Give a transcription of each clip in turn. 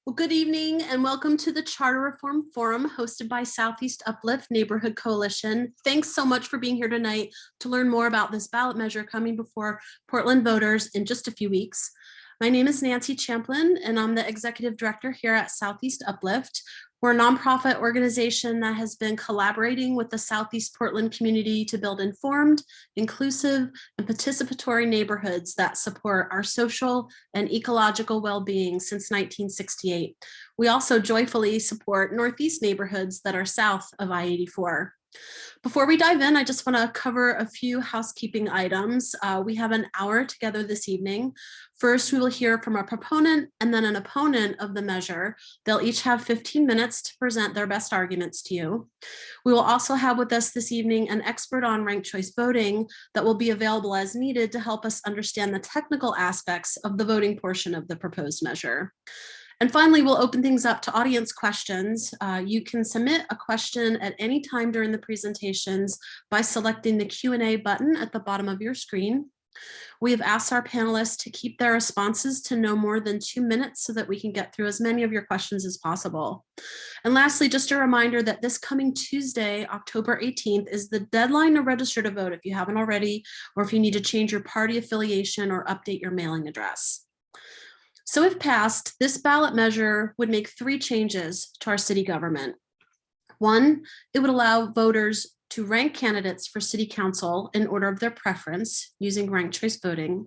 Well, good evening and welcome to the Charter Reform Forum hosted by Southeast Uplift Neighborhood Coalition. Thanks so much for being here tonight to learn more about this ballot measure coming before Portland voters in just a few weeks. My name is Nancy Champlin and I'm the Executive Director here at Southeast Uplift. We're a nonprofit organization that has been collaborating with the Southeast Portland community to build informed, inclusive, and participatory neighborhoods that support our social and ecological well-being since 1968. We also joyfully support Northeast neighborhoods that are south of I-84. Before we dive in, I just want to cover a few housekeeping items. We have an hour together this evening. First, we will hear from a proponent and then an opponent of the measure. They'll each have 15 minutes to present their best arguments to you. We will also have with us this evening an expert on ranked choice voting that will be available as needed to help us understand the technical aspects of the voting portion of the proposed measure. And finally, we'll open things up to audience questions. You can submit a question at any time during the presentations by selecting the Q&A button at the bottom of your screen. We have asked our panelists to keep their responses to no more than 2 minutes so that we can get through as many of your questions as possible. And lastly, just a reminder that this coming Tuesday, October 18th, is the deadline to register to vote if you haven't already, or if you need to change your party affiliation or update your mailing address. So if passed, this ballot measure would make 3 changes to our city government. 1, it would allow voters to rank candidates for city council in order of their preference using ranked choice voting.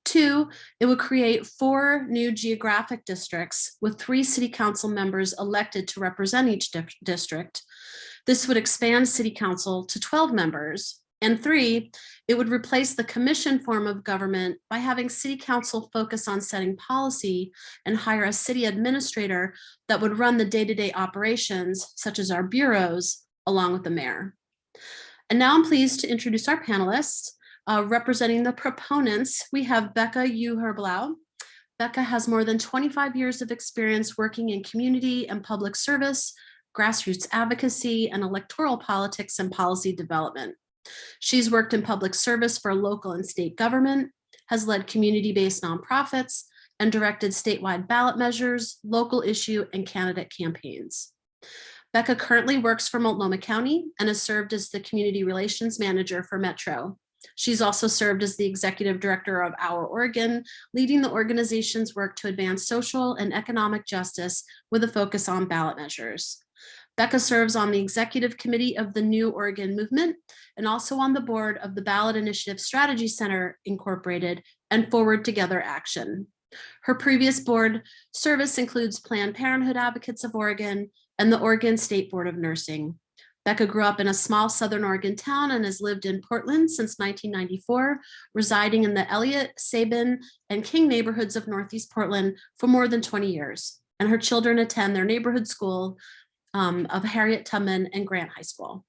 2, it would create 4 new geographic districts with 3 city council members elected to represent each district. This would expand city council to 12 members. And 3, it would replace the commission form of government by having city council focus on setting policy and hire a city administrator that would run the day-to-day operations, such as our bureaus, along with the mayor. And now I'm pleased to introduce our panelists. Representing the proponents, we have Becca Uherblau. Becca has more than 25 years of experience working in community and public service, grassroots advocacy, and electoral politics and policy development. She's worked in public service for local and state government, has led community-based nonprofits, and directed statewide ballot measures, local issue, and candidate campaigns. Becca currently works for Multnomah County and has served as the Community Relations Manager for Metro. She's also served as the Executive Director of Our Oregon, leading the organization's work to advance social and economic justice with a focus on ballot measures. Becca serves on the executive committee of the New Oregon Movement and also on the board of the Ballot Initiative Strategy Center Incorporated and Forward Together Action. Her previous board service includes Planned Parenthood Advocates of Oregon and the Oregon State Board of Nursing. Becca grew up in a small Southern Oregon town and has lived in Portland since 1994, residing in the Elliott, Sabin, and King neighborhoods of Northeast Portland for more than 20 years. And her children attend their neighborhood school of Harriet Tubman and Grant High School.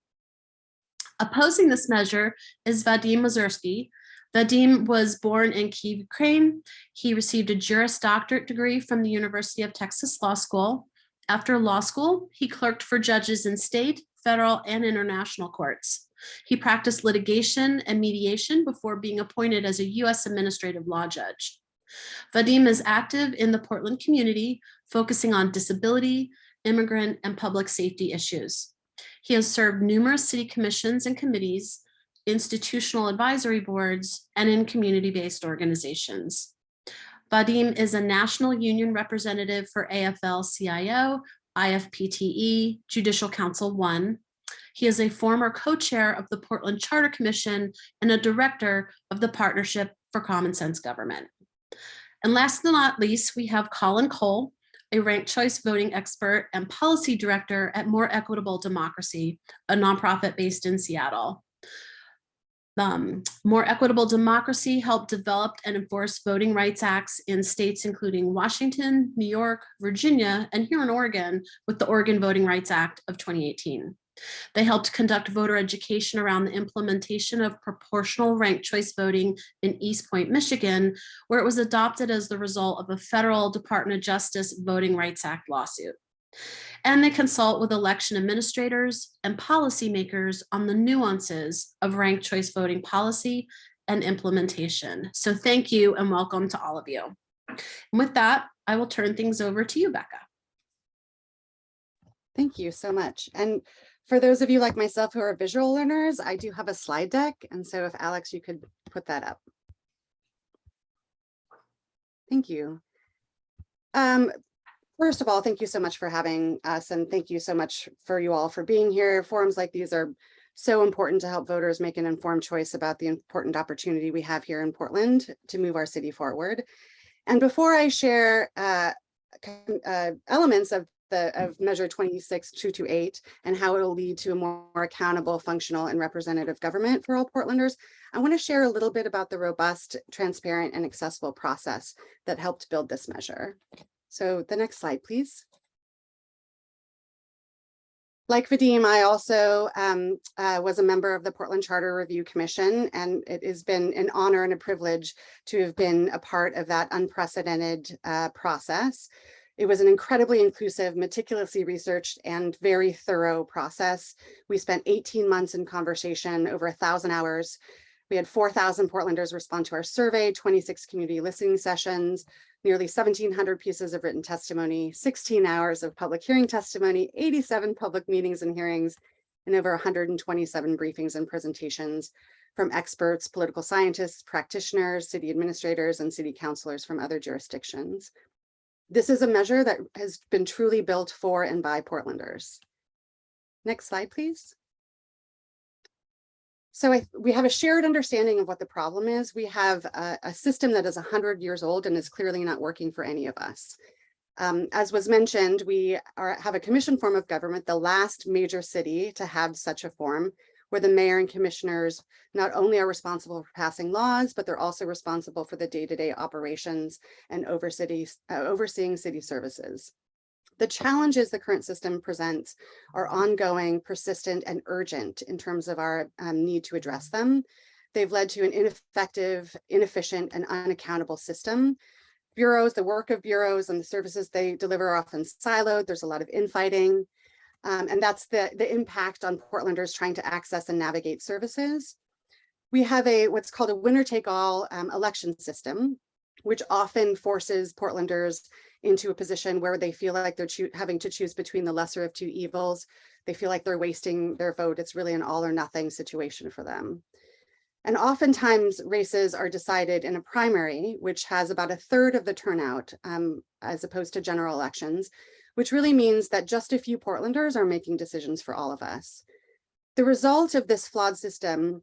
Opposing this measure is Vadim Mazursky. Vadim was born in Kyiv, Ukraine. He received a Juris Doctorate degree from the University of Texas Law School. After law school, he clerked for judges in state, federal, and international courts. He practiced litigation and mediation before being appointed as a U.S. administrative law judge. Vadim is active in the Portland community, focusing on disability, immigrant, and public safety issues. He has served numerous city commissions and committees, institutional advisory boards, and in community-based organizations. Vadim is a national union representative for AFL-CIO, IFPTE, Judicial Council 1. He is a former co-chair of the Portland Charter Commission and a director of the Partnership for Common Sense Government. And last but not least, we have Colin Cole, a ranked choice voting expert and policy director at More Equitable Democracy, a nonprofit based in Seattle. More Equitable Democracy helped develop and enforce voting rights acts in states including Washington, New York, Virginia, and here in Oregon with the Oregon Voting Rights Act of 2018. They helped conduct voter education around the implementation of proportional ranked choice voting in East Point, Michigan, where it was adopted as the result of a federal Department of Justice Voting Rights Act lawsuit. And they consult with election administrators and policymakers on the nuances of ranked choice voting policy and implementation. So thank you and welcome to all of you. And with that, I will turn things over to you, Becca. Thank you so much. And for those of you like myself who are visual learners, I do have a slide deck. And so if Alex, you could put that up. Thank you. First of all, thank you so much for having us, and thank you so much for you all for being here. Forums like these are so important to help voters make an informed choice about the important opportunity we have here in Portland to move our city forward. And before I share elements of Measure 26228 and how it will lead to a more accountable, functional, and representative government for all Portlanders, I want to share a little bit about the robust, transparent, and accessible process that helped build this measure. So the next slide, please. Like Vadim, I also was a member of the Portland Charter Review Commission, and it has been an honor and a privilege to have been a part of that unprecedented process. It was an incredibly inclusive, meticulously researched, and very thorough process. We spent 18 months in conversation, over 1,000 hours. We had 4,000 Portlanders respond to our survey, 26 community listening sessions, nearly 1,700 pieces of written testimony, 16 hours of public hearing testimony, 87 public meetings and hearings, and over 127 briefings and presentations from experts, political scientists, practitioners, city administrators, and city councilors from other jurisdictions. This is a measure that has been truly built for and by Portlanders. Next slide, please. So we have a shared understanding of what the problem is. We have a system that is 100 years old and is clearly not working for any of us. As was mentioned, we have a commission form of government, the last major city to have such a form, where the mayor and commissioners not only are responsible for passing laws, but they're also responsible for the day-to-day operations and overseeing city services. The challenges the current system presents are ongoing, persistent, and urgent in terms of our need to address them. They've led to an ineffective, inefficient, and unaccountable system. Bureaus, the work of bureaus and the services they deliver are often siloed. There's a lot of infighting. And that's the impact on Portlanders trying to access and navigate services. We have what's called a winner-take-all election system, which often forces Portlanders into a position where they feel like they're having to choose between the lesser of two evils. They feel like they're wasting their vote. It's really an all or nothing situation for them. And oftentimes races are decided in a primary, which has about 1/3 of the turnout as opposed to general elections, which really means that just a few Portlanders are making decisions for all of us. The result of this flawed system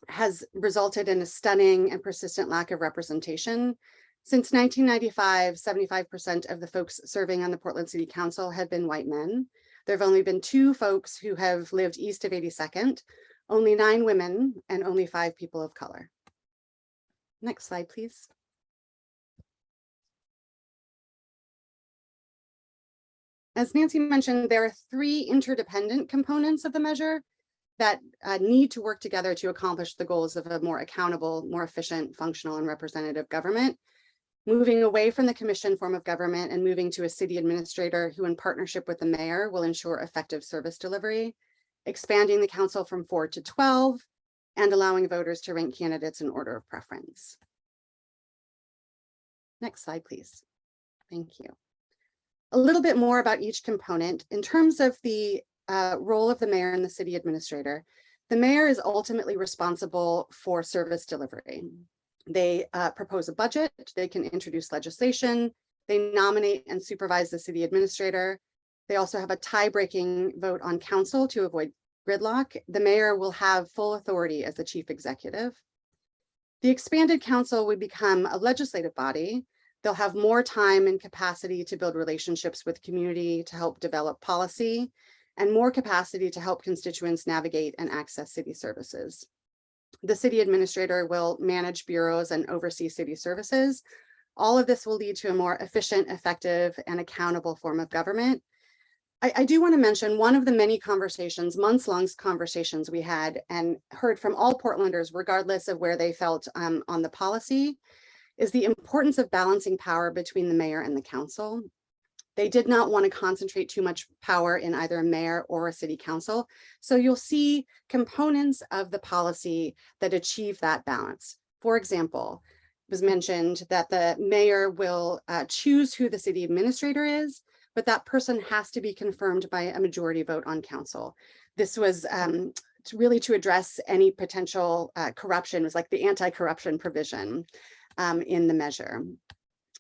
has resulted in a stunning and persistent lack of representation. Since 1995, 75% of the folks serving on the Portland City Council have been white men. There have only been 2 folks who have lived east of 82nd, only 9 women, and only 5 people of color. Next slide, please. As Nancy mentioned, there are 3 interdependent components of the measure that need to work together to accomplish the goals of a more accountable, more efficient, functional, and representative government. Moving away from the commission form of government and moving to a city administrator who, in partnership with the mayor, will ensure effective service delivery, expanding the council from 4 to 12, and allowing voters to rank candidates in order of preference. Next slide, please. Thank you. A little bit more about each component. In terms of the role of the mayor and the city administrator, the mayor is ultimately responsible for service delivery. They propose a budget, they can introduce legislation, they nominate and supervise the city administrator. They also have a tie-breaking vote on council to avoid gridlock. The mayor will have full authority as the chief executive. The expanded council would become a legislative body. They'll have more time and capacity to build relationships with community, to help develop policy, and more capacity to help constituents navigate and access city services. The city administrator will manage bureaus and oversee city services. All of this will lead to a more efficient, effective, and accountable form of government. I do want to mention one of the many conversations, months-long conversations we had and heard from all Portlanders, regardless of where they felt on the policy, is the importance of balancing power between the mayor and the council. They did not want to concentrate too much power in either a mayor or a city council. So you'll see components of the policy that achieve that balance. For example, was mentioned that the mayor will choose who the city administrator is, but that person has to be confirmed by a majority vote on council. This was really to address any potential corruption. It was like the anti-corruption provision in the measure.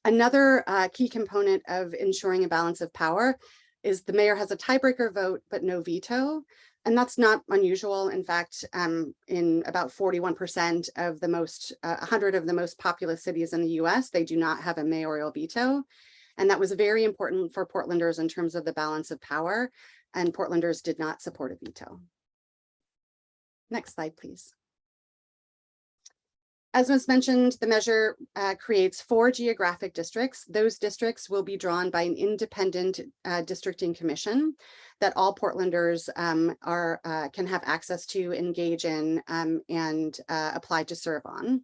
Another key component of ensuring a balance of power is the mayor has a tiebreaker vote, but no veto. And that's not unusual. In fact, in about 41% of the 100 of the most populous cities in the US, they do not have a mayoral veto. And that was very important for Portlanders in terms of the balance of power. And Portlanders did not support a veto. Next slide, please. As was mentioned, the measure creates 4 geographic districts. Those districts will be drawn by an independent districting commission that all Portlanders can have access to, engage in, and apply to serve on.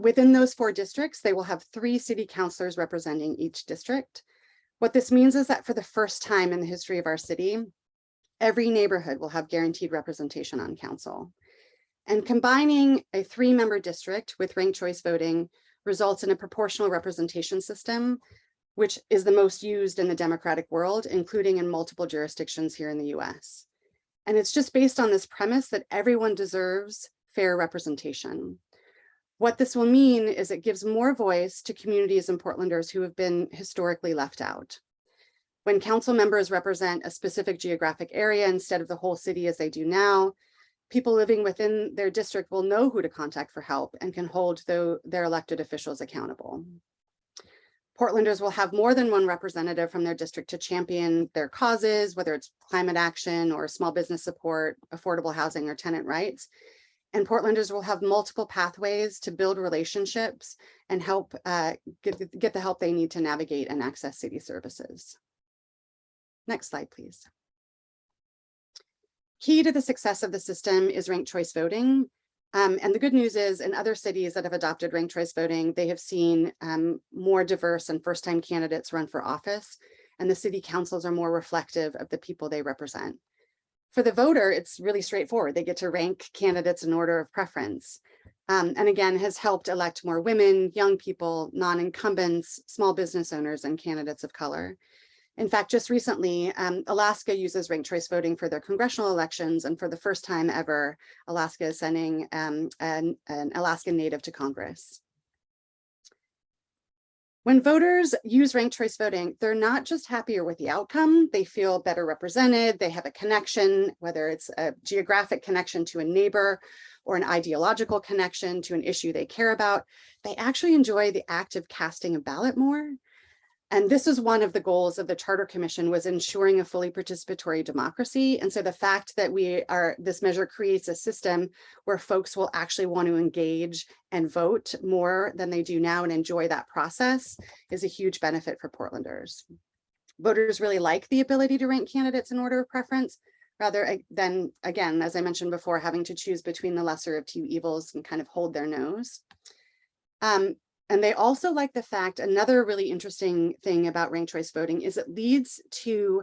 Within those 4 districts, they will have 3 city councilors representing each district. What this means is that for the first time in the history of our city, every neighborhood will have guaranteed representation on council. And combining a 3-member district with ranked choice voting results in a proportional representation system, which is the most used in the democratic world, including in multiple jurisdictions here in the US. And it's just based on this premise that everyone deserves fair representation. What this will mean is it gives more voice to communities and Portlanders who have been historically left out. When council members represent a specific geographic area instead of the whole city as they do now, people living within their district will know who to contact for help and can hold their elected officials accountable. Portlanders will have more than one representative from their district to champion their causes, whether it's climate action or small business support, affordable housing, or tenant rights. And Portlanders will have multiple pathways to build relationships and help get the help they need to navigate and access city services. Next slide, please. Key to the success of the system is ranked choice voting. And the good news is in other cities that have adopted ranked choice voting, they have seen more diverse and first-time candidates run for office, and the city councils are more reflective of the people they represent. For the voter, it's really straightforward. They get to rank candidates in order of preference. And again, has helped elect more women, young people, non-incumbents, small business owners, and candidates of color. In fact, just recently, Alaska uses ranked choice voting for their congressional elections, and for the first time ever, Alaska is sending an Alaskan native to Congress. When voters use ranked choice voting, they're not just happier with the outcome, they feel better represented, they have a connection, whether it's a geographic connection to a neighbor or an ideological connection to an issue they care about. They actually enjoy the act of casting a ballot more. And this is one of the goals of the Charter Commission, was ensuring a fully participatory democracy. And so the fact that this measure creates a system where folks will actually want to engage and vote more than they do now and enjoy that process is a huge benefit for Portlanders. Voters really like the ability to rank candidates in order of preference, rather than, again, as I mentioned before, having to choose between the lesser of 2 evils and kind of hold their nose. And they also like the fact, another really interesting thing about ranked choice voting is it leads to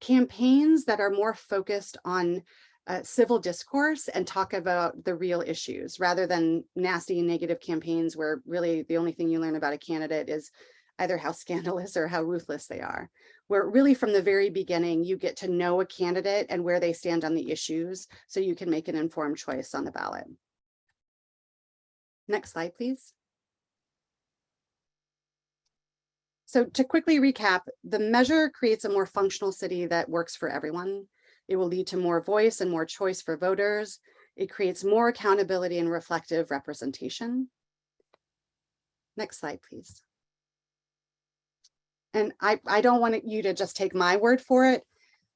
campaigns that are more focused on civil discourse and talk about the real issues, rather than nasty and negative campaigns where really the only thing you learn about a candidate is either how scandalous or how ruthless they are. Where really from the very beginning, you get to know a candidate and where they stand on the issues so you can make an informed choice on the ballot. Next slide, please. So to quickly recap, the measure creates a more functional city that works for everyone. It will lead to more voice and more choice for voters. It creates more accountability and reflective representation. Next slide, please. And I don't want you to just take my word for it.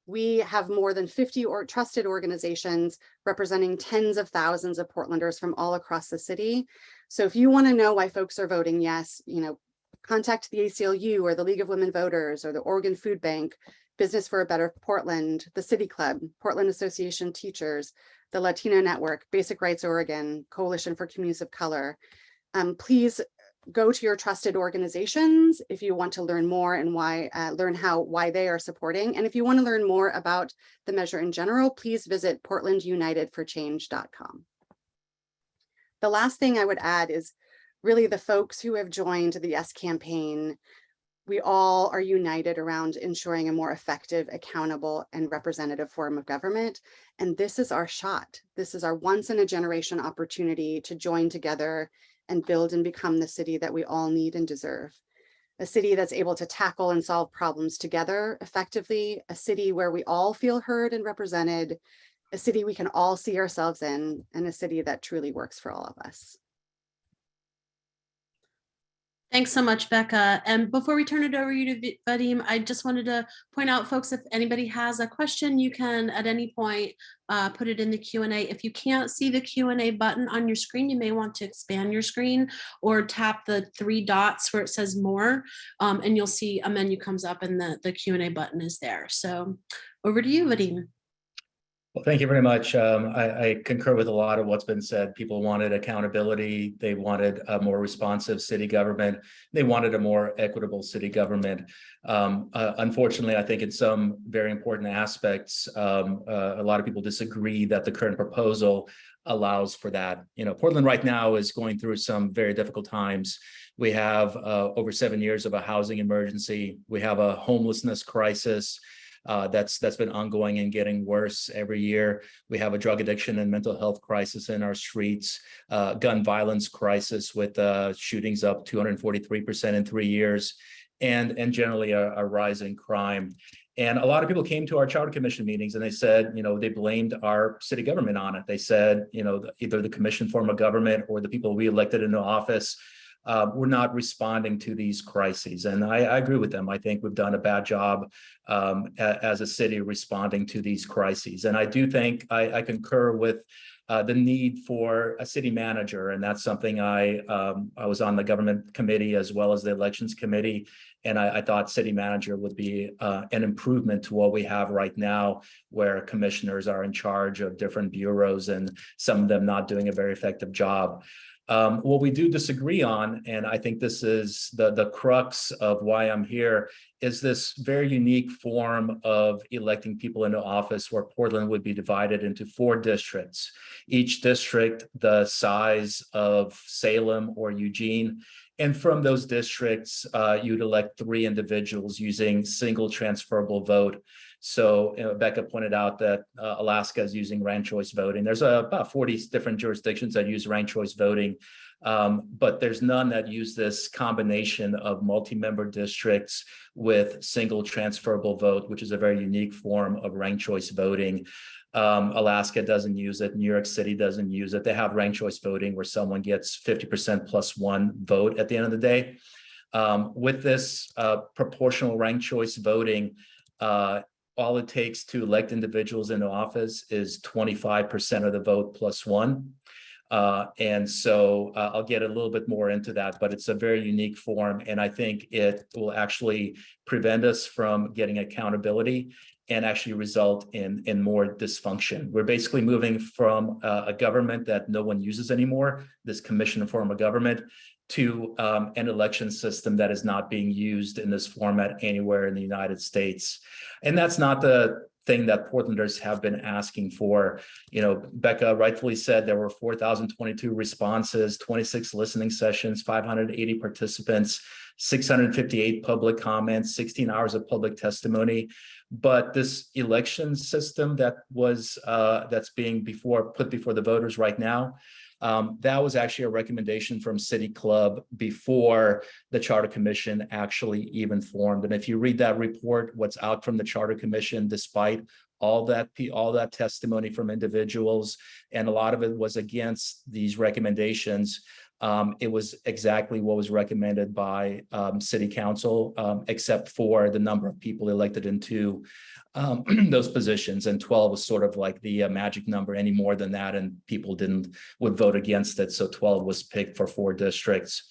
We have more than 50 trusted organizations representing tens of thousands of Portlanders from all across the city. So if you want to know why folks are voting yes, contact the ACLU or the League of Women Voters or the Oregon Food Bank, Business for a Better Portland, the City Club, Portland Association Teachers, the Latino Network, Basic Rights Oregon, Coalition for Communities of Color. Please go to your trusted organizations if you want to learn more and why they are supporting. And if you want to learn more about the measure in general, please visit portlandunitedforchange.com. The last thing I would add is really the folks who have joined the Yes campaign, we all are united around ensuring a more effective, accountable, and representative form of government. And this is our shot. This is our once in a generation opportunity to join together and build and become the city that we all need and deserve. A city that's able to tackle and solve problems together effectively, a city where we all feel heard and represented, a city we can all see ourselves in, and a city that truly works for all of us. Thanks so much, Becca. And before we turn it over to you to Vadim, I just wanted to point out, folks, if anybody has a question, you can at any point put it in the Q&A. If you can't see the Q&A button on your screen, you may want to expand your screen or tap the 3 dots where it says more, and you'll see a menu comes up and the Q&A button is there. So over to you, Vadim. Well, thank you very much. I concur with a lot of what's been said. People wanted accountability. They wanted a more responsive city government. They wanted a more equitable city government. Unfortunately, I think in some very important aspects, a lot of people disagree that the current proposal allows for that. You know, Portland right now is going through some very difficult times. We have over 7 years of a housing emergency. We have a homelessness crisis. That's been ongoing and getting worse every year. We have a drug addiction and mental health crisis in our streets, gun violence crisis with shootings up 243% in 3 years, and generally a rise in crime. And a lot of people came to our charter commission meetings and they said, you know, they blamed our city government on it. They said, you know, either the commission form of government or the people we elected into office we're not responding to these crises. And I agree with them. I think we've done a bad job as a city responding to these crises. And I do think I concur with the need for a city manager. And that's something I was on the government committee as well as the elections committee. And I thought city manager would be an improvement to what we have right now, where commissioners are in charge of different bureaus and some of them not doing a very effective job. What we do disagree on, and I think this is the crux of why I'm here, is this very unique form of electing people into office where Portland would be divided into 4 districts, each district the size of Salem or Eugene. And from those districts, you'd elect 3 individuals using single transferable vote. So Becca pointed out that Alaska is using ranked choice voting. There's about 40 different jurisdictions that use ranked choice voting, but there's none that use this combination of multi-member districts with single transferable vote, which is a very unique form of ranked choice voting. Alaska doesn't use it. New York City doesn't use it. They have ranked choice voting where someone gets 50% plus 1 vote at the end of the day. With this proportional ranked choice voting, all it takes to elect individuals into office is 25% of the vote plus 1. And so I'll get a little bit more into that, but it's a very unique form. And I think it will actually prevent us from getting accountability and actually result in more dysfunction. We're basically moving from a government that no one uses anymore, this commission form of government, to an election system that is not being used in this format anywhere in the United States. And that's not the thing that Portlanders have been asking for. You know, Becca rightfully said there were 4,022 responses, 26 listening sessions, 580 participants, 658 public comments, 16 hours of public testimony. But this election system that was that's being put before the voters right now, that was actually a recommendation from City Club before the Charter Commission actually even formed. And if you read that report, what's out from the Charter Commission, despite all that testimony from individuals, and a lot of it was against these recommendations, it was exactly what was recommended by City Council, except for the number of people elected into those positions, and 12 was sort of like the magic number. Any more than that and people would vote against it, so 12 was picked for 4 districts.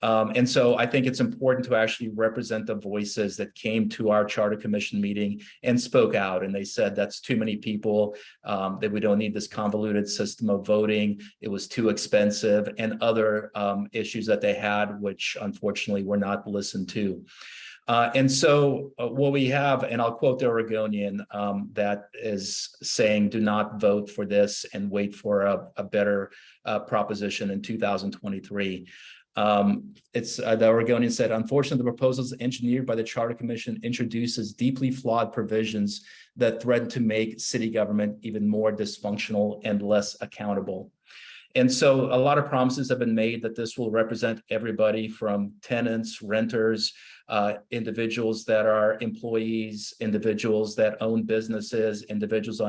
And so I think it's important to actually represent the voices that came to our Charter Commission meeting and spoke out, and they said that's too many people, that we don't need this convoluted system of voting, it was too expensive, and other issues that they had, which unfortunately were not listened to. And so what we have, and I'll quote the Oregonian that is saying, do not vote for this and wait for a better proposition in 2023. The Oregonian said, unfortunately, the proposals engineered by the Charter Commission introduces deeply flawed provisions that threaten to make city government even more dysfunctional and less accountable. And so a lot of promises have been made that this will represent everybody from tenants, renters, individuals that are employees, individuals that own businesses, individuals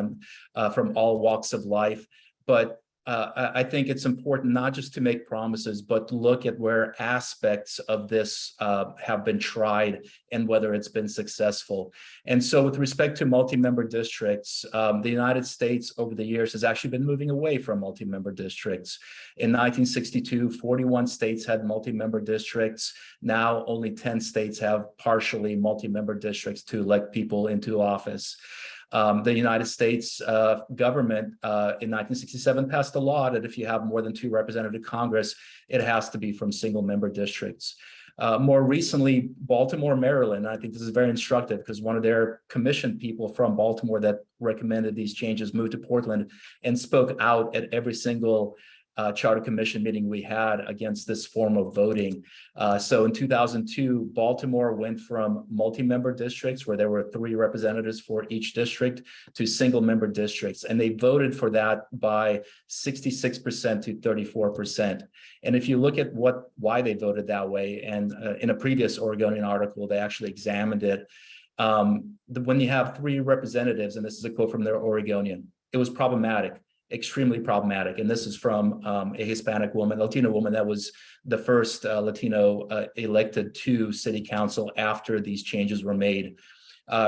from all walks of life. But I think it's important not just to make promises, but to look at where aspects of this have been tried and whether it's been successful. And so with respect to multi-member districts, the United States over the years has actually been moving away from multi-member districts. In 1962, 41 states had multi-member districts. Now only 10 states have partially multi-member districts to elect people into office. The United States government in 1967 passed a law that if you have more than 2 representative Congress, it has to be from single member districts. More recently, Baltimore, Maryland, I think this is very instructive because one of their commission people from Baltimore that recommended these changes moved to Portland and spoke out at every single Charter Commission meeting we had against this form of voting. So in 2002, Baltimore went from multi-member districts where there were 3 representatives for each district to single member districts. And they voted for that by 66% to 34%. And if you look at why they voted that way, and in a previous Oregonian article, they actually examined it. When you have 3 representatives, and this is a quote from their Oregonian, it was problematic. Extremely problematic. And this is from a Hispanic woman, Latino woman that was the first Latino elected to city council after these changes were made.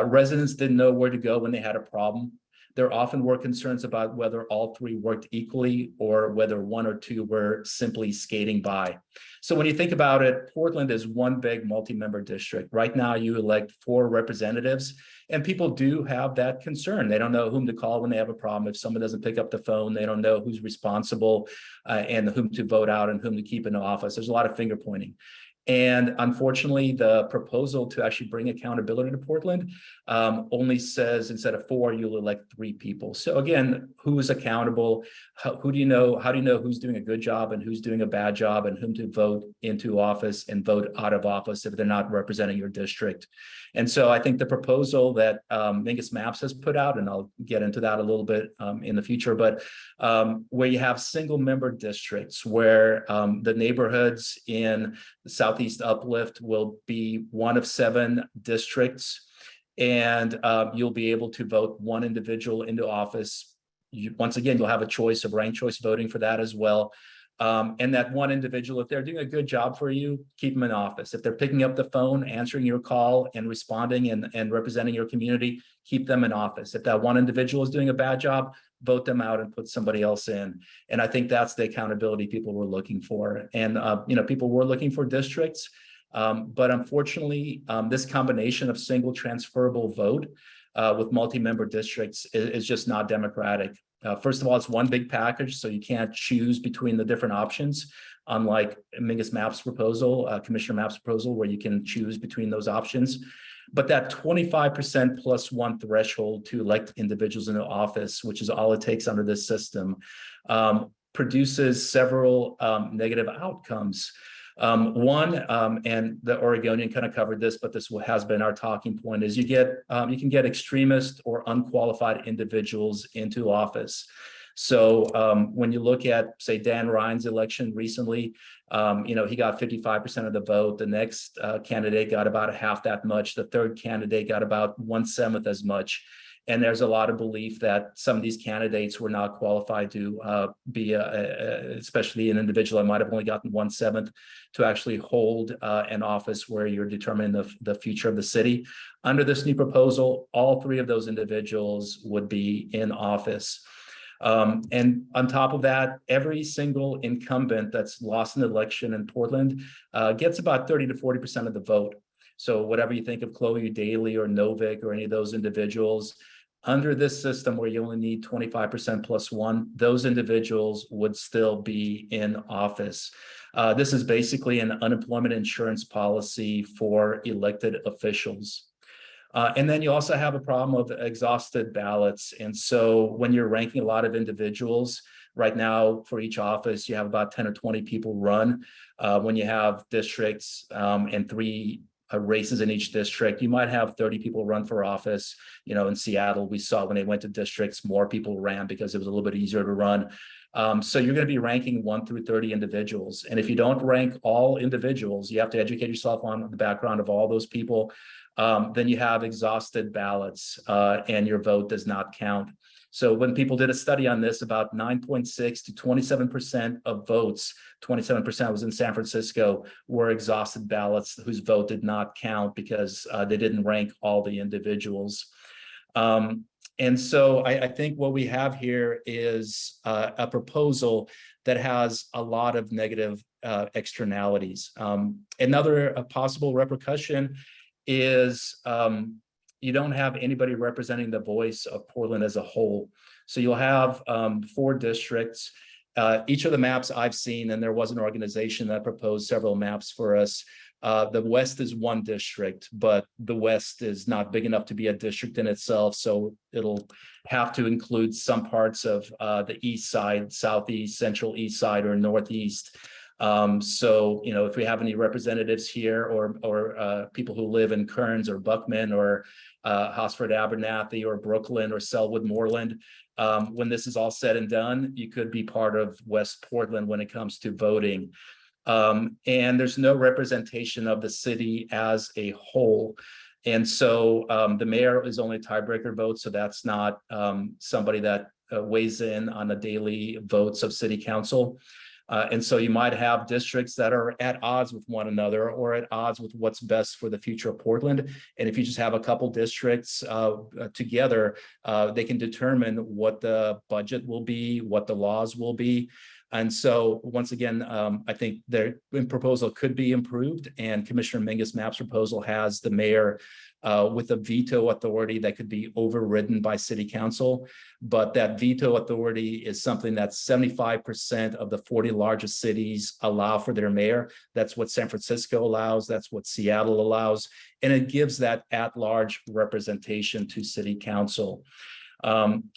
Residents didn't know where to go when they had a problem. There often were concerns about whether all 3 worked equally or whether 1 or 2 were simply skating by. So when you think about it, Portland is one big multi-member district. Right now, you elect 4 representatives, and people do have that concern. They don't know whom to call when they have a problem. If someone doesn't pick up the phone, they don't know who's responsible and whom to vote out and whom to keep in office. There's a lot of finger pointing. And unfortunately, the proposal to actually bring accountability to Portland only says instead of 4, you'll elect 3 people. So again, who is accountable? Who do you know? How do you know who's doing a good job and who's doing a bad job, and whom to vote into office and vote out of office if they're not representing your district? And so I think the proposal that Mingus Maps has put out, and I'll get into that a little bit in the future, but where you have single member districts where the neighborhoods in the Southeast Uplift will be one of 7 districts, and you'll be able to vote 1 individual into office. Once again, you'll have a choice of ranked choice voting for that as well. And that 1 individual, if they're doing a good job for you, keep them in office. If they're picking up the phone, answering your call and responding and representing your community, keep them in office. If that 1 individual is doing a bad job, vote them out and put somebody else in. And I think that's the accountability people were looking for. And, people were looking for districts, but unfortunately, this combination of single transferable vote with multi-member districts is just not democratic. First of all, it's one big package, so you can't choose between the different options, unlike Mingus Maps proposal, Commissioner Maps proposal, where you can choose between those options. But that 25% plus 1 threshold to elect individuals into office, which is all it takes under this system, produces several negative outcomes. One, and the Oregonian kind of covered this, but this has been our talking point, is you can get extremist or unqualified individuals into office. So when you look at, say, Dan Ryan's election recently, he got 55% of the vote. The next candidate got about half that much. The third candidate got about 1/7 as much. And there's a lot of belief that some of these candidates were not qualified to be, especially an individual that might have only gotten 1/7 to actually hold an office where you're determining the future of the city. Under this new proposal, all 3 of those individuals would be in office. And on top of that, every single incumbent that's lost an election in Portland gets about 30 to 40% of the vote. So whatever you think of Chloe Daly or Novick or any of those individuals, under this system where you only need 25% plus 1, those individuals would still be in office. This is basically an unemployment insurance policy for elected officials. And then you also have a problem of exhausted ballots. And so when you're ranking a lot of individuals, Right now, for each office, you have about 10 or 20 people run. When you have districts and 3 races in each district, you might have 30 people run for office. In Seattle, we saw when they went to districts, more people ran because it was a little bit easier to run. So you're going to be ranking 1 through 30 individuals. And if you don't rank all individuals, you have to educate yourself on the background of all those people. Then you have exhausted ballots and your vote does not count. So when people did a study on this, about 9.6 to 27% of votes, 27% was in San Francisco, were exhausted ballots whose vote did not count because they didn't rank all the individuals. And so I think what we have here is a proposal that has a lot of negative externalities. Another possible repercussion is you don't have anybody representing the voice of Portland as a whole. So you'll have 4 districts. Each of the maps I've seen, and there was an organization that proposed several maps for us. The West is 1 district, but the West is not big enough to be a district in itself. So it'll have to include some parts of the East Side, Southeast, Central East Side, or Northeast. So, if we have any representatives here or people who live in Kearns or Buckman or Hosford Abernathy or Brooklyn or Selwood Moreland, when this is all said and done, you could be part of West Portland when it comes to voting. And there's no representation of the city as a whole. And so the mayor is only a tiebreaker vote. So that's not somebody that weighs in on the daily votes of city council. And so you might have districts that are at odds with one another or at odds with what's best for the future of Portland. And if you just have a couple districts together, they can determine what the budget will be, what the laws will be. And so once again, I think their proposal could be improved, and Commissioner Mingus Mapp's proposal has the mayor with a veto authority that could be overridden by city council. But that veto authority is something that 75% of the 40 largest cities allow for their mayor. That's what San Francisco allows. That's what Seattle allows. And it gives that at-large representation to city council.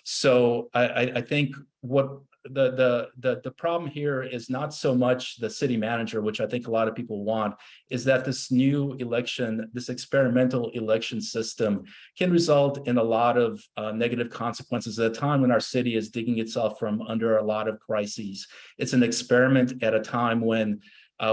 So I think what the problem here is not so much the city manager, which I think a lot of people want, is that this new election, this experimental election system can result in a lot of negative consequences at a time when our city is digging itself from under a lot of crises. It's an experiment at a time when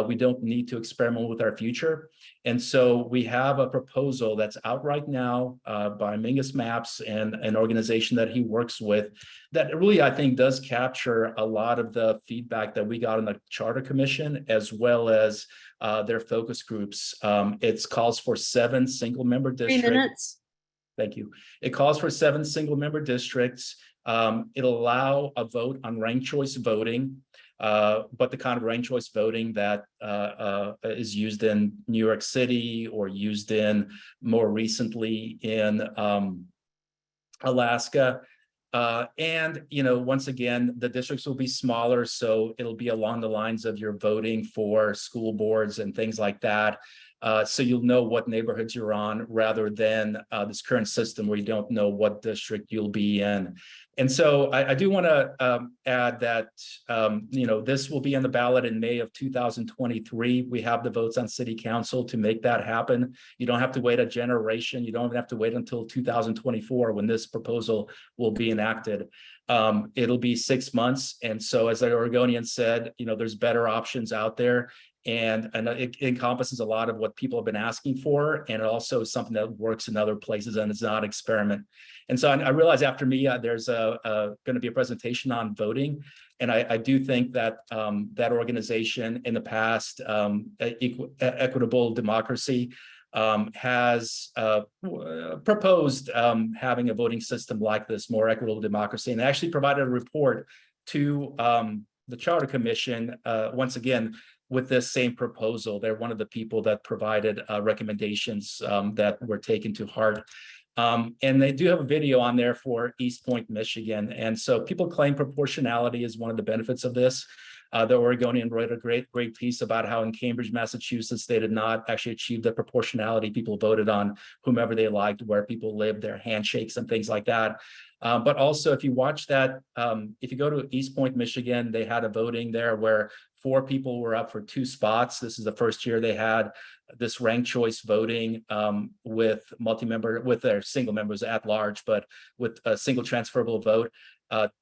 we don't need to experiment with our future. And so we have a proposal that's out right now by Mingus Maps and an organization that he works with that really, I think, does capture a lot of the feedback that we got in the Charter Commission, as well as their focus groups. It calls for 7 single-member districts. 3 minutes. Thank you. It calls for 7 single-member districts. It'll allow a vote on ranked choice voting. But the kind of ranked choice voting that is used in New York City or used in more recently in Alaska. And, once again, the districts will be smaller, so it'll be along the lines of your voting for school boards and things like that. So you'll know what neighborhoods you're on rather than this current system where you don't know what district you'll be in. And so I do want to add that, this will be on the ballot in May of 2023. We have the votes on city council to make that happen. You don't have to wait a generation. You don't even have to wait until 2024 when this proposal will be enacted. It'll be 6 months. And so as the Oregonian said, there's better options out there. And it encompasses a lot of what people have been asking for, and it also is something that works in other places, and it's not experiment. And so I realize after me, there's going to be a presentation on voting, and I do think that that organization in the past, Equitable Democracy, has proposed having a voting system like this, more equitable democracy, and actually provided a report to the Charter Commission, once again, with this same proposal. They're one of the people that provided recommendations that were taken to heart. And they do have a video on there for East Point, Michigan. And so people claim proportionality is one of the benefits of this. The Oregonian wrote a great piece about how in Cambridge, Massachusetts, they did not actually achieve the proportionality. People voted on whomever they liked, where people lived, their handshakes and things like that. But also, if you watch that, if you go to East Point, Michigan, they had a voting there where 4 people were up for 2 spots. This is the first year they had this ranked choice voting with their single members at large, but with a single transferable vote.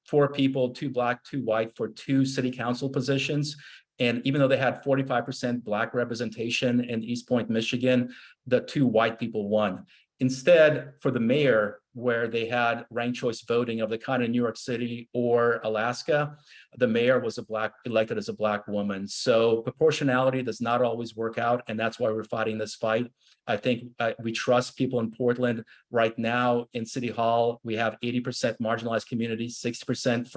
4 people, 2 Black, 2 white for 2 city council positions. And even though they had 45% Black representation in East Point, Michigan, the 2 white people won. Instead, for the mayor, where they had ranked choice voting of the kind of New York City or Alaska, the mayor was elected as a Black woman. So proportionality does not always work out, and that's why we're fighting this fight. I think we trust people in Portland. Right now in City Hall, we have 80% marginalized communities, 60%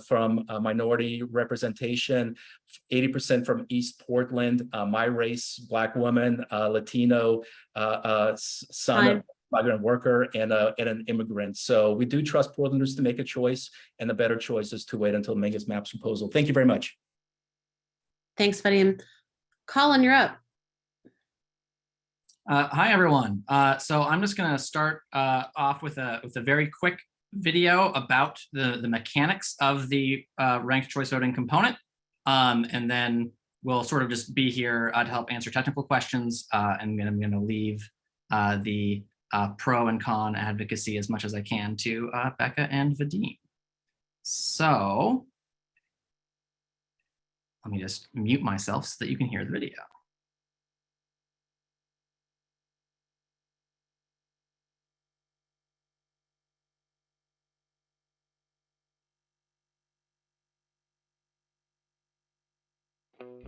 from minority representation, 80% from East Portland, my race, Black woman, Latino, son of migrant worker, and an immigrant. So we do trust Portlanders to make a choice, and the better choice is to wait until Mingus Mapp's proposal. Thank you very much. Thanks, Vadim. Colin, you're up. Hi, everyone. So I'm just going to start off with a very quick video about the mechanics of the ranked choice voting component. And then we'll sort of just be here to help answer technical questions. And I'm going to leave the pro and con advocacy as much as I can to Becca and Vadim. So let me just mute myself so that you can hear the video.